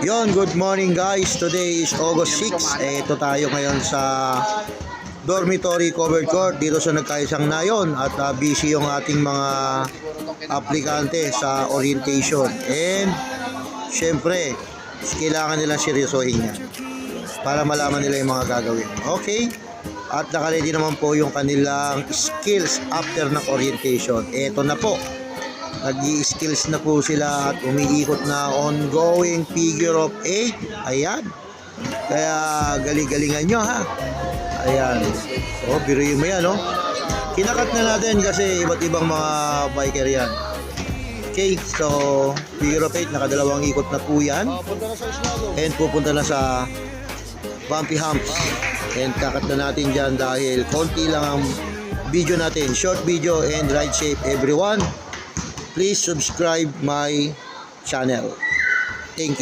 Good morning guys. Today is August 6. Ito tayo ngayon sa dormitory covered court dito sa Nagkaisang Nayon at busy yung ating mga aplikante sa orientation. And syempre, kailangan nila seryosohin yan para malaman nila yung mga gagawin. Okay? At nakalady naman po yung kanilang skills after ng orientation. Ito na po. Nag-i-skills na po sila at umiikot na ongoing figure of 8. Ayan. Kaya galing-galingan nyo ha. Ayan. So, biruin mo yan, no? Kinakat na natin kasi iba't ibang mga biker yan. Okay, so figure of 8, nakadalawang ikot na po yan. And pupunta na sa bumpy humps. And kakat na natin dyan dahil konti lang ang video natin. Short video and ride safe everyone. Please subscribe my channel. Thank you.